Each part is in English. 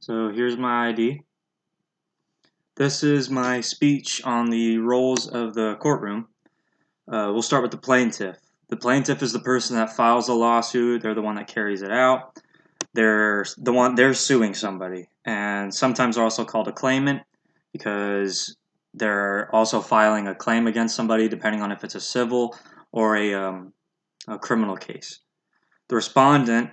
So here's my ID. This is my speech on the roles of the courtroom. We'll start with the plaintiff. The plaintiff is the person that files a lawsuit. They're the one that carries it out. They're suing somebody, and sometimes they're also called a claimant because they're also filing a claim against somebody, depending on if it's a civil or a criminal case. The respondent,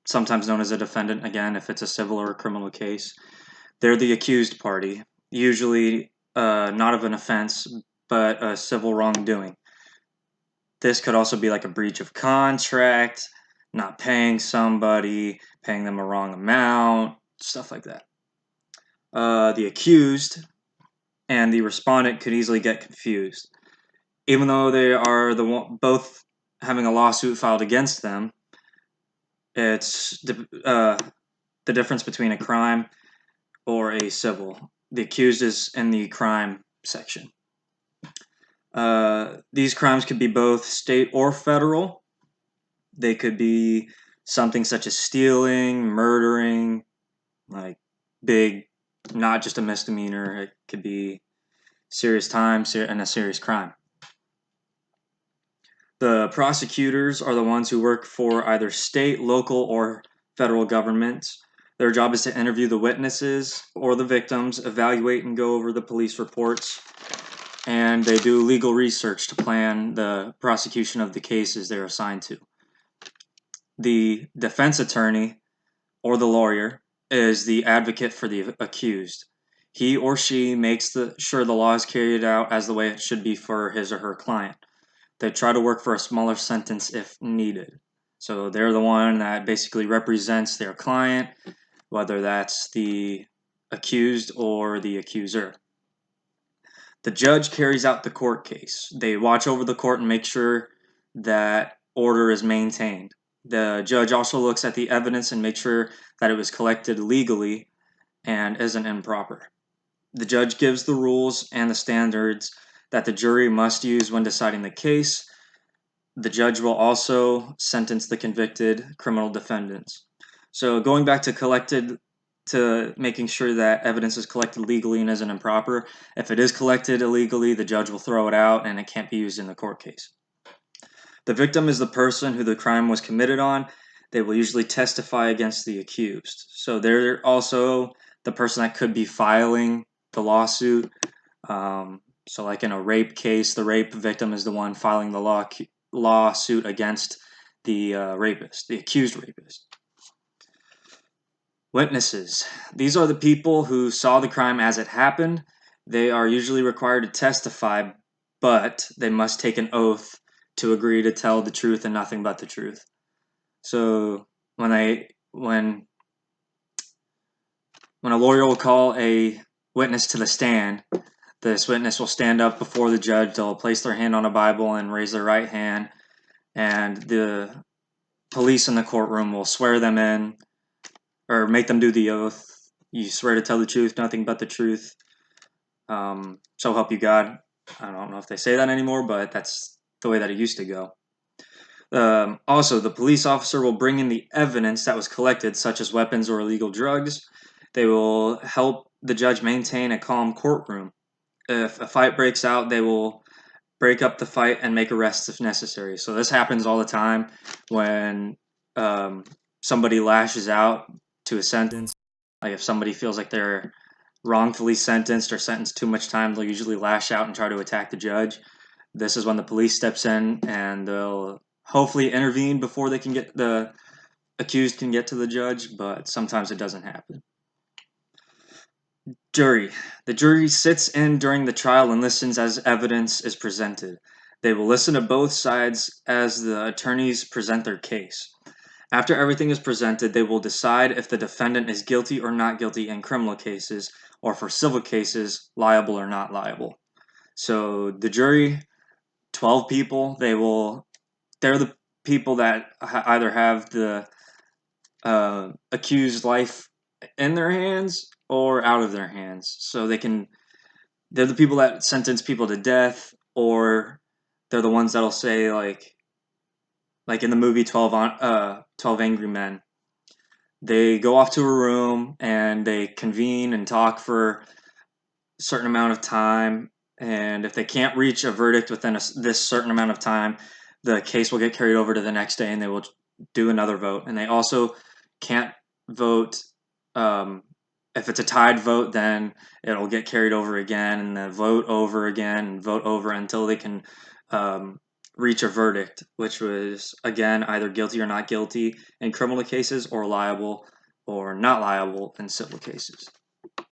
sometimes known as a defendant, again, if it's a civil or a criminal case, they're the accused party, usually not of an offense, but a civil wrongdoing. This could also be like a breach of contract, not paying somebody, paying them a wrong amount, stuff like that. The accused and the respondent could easily get confused. Even though they are both having a lawsuit filed against them, it's the difference between a crime or a civil. The accused is in the crime section. These crimes could be both state or federal. They could be something such as stealing, murdering, like big, not just a misdemeanor. It could be serious time and a serious crime. The prosecutors are the ones who work for either state, local, or federal governments. Their job is to interview the witnesses or the victims, evaluate and go over the police reports, and they do legal research to plan the prosecution of the cases they're assigned to. The defense attorney, or the lawyer, is the advocate for the accused. He or she makes sure the law is carried out as the way it should be for his or her client. They try to work for a smaller sentence if needed. So they're the one that basically represents their client, whether that's the accused or the accuser. The judge carries out the court case. They watch over the court and make sure that order is maintained. The judge also looks at the evidence and makes sure that it was collected legally and isn't improper. The judge gives the rules and the standards that the jury must use when deciding the case. The judge will also sentence the convicted criminal defendants. So going back to making sure that evidence is collected legally and isn't improper. If it is collected illegally, the judge will throw it out and it can't be used in the court case. The victim is the person who the crime was committed on. They will usually testify against the accused. So they're also the person that could be filing the lawsuit. So like in a rape case, the rape victim is the one filing the lawsuit against the rapist, the accused rapist. Witnesses. These are the people who saw the crime as it happened. They are usually required to testify, but they must take an oath to agree to tell the truth and nothing but the truth. So when a lawyer will call a witness to the stand, this witness will stand up before the judge. They'll place their hand on a Bible and raise their right hand, and the police in the courtroom will swear them in or make them do the oath. You swear to tell the truth, nothing but the truth. So help you God. I don't know if they say that anymore, but that's the way that it used to go. Also, the police officer will bring in the evidence that was collected, such as weapons or illegal drugs. They will help the judge maintain a calm courtroom. If a fight breaks out, they will break up the fight and make arrests if necessary. So this happens all the time when somebody lashes out to a sentence. Like if somebody feels like they're wrongfully sentenced or sentenced too much time, they'll usually lash out and try to attack the judge. This is when the police steps in and they'll hopefully intervene before the accused can get to the judge, but sometimes it doesn't happen. Jury. The jury sits in during the trial and listens as evidence is presented. They will listen to both sides as the attorneys present their case. After everything is presented, they will decide if the defendant is guilty or not guilty in criminal cases, or for civil cases, liable or not liable. So the jury, 12 people, they're the people that either have the accused life in their hands or out of their hands. So they're the people that sentence people to death, or they're the ones that'll say like in the movie 12 Angry Men, They go off to a room and they convene and talk for a certain amount of time. And if they can't reach a verdict within this certain amount of time, the case will get carried over to the next day and they will do another vote. And they also can't vote. If it's a tied vote, then it'll get carried over again and then vote over again and vote over until they can um, reach a verdict, which was, again, either guilty or not guilty in criminal cases or liable or not liable in civil cases.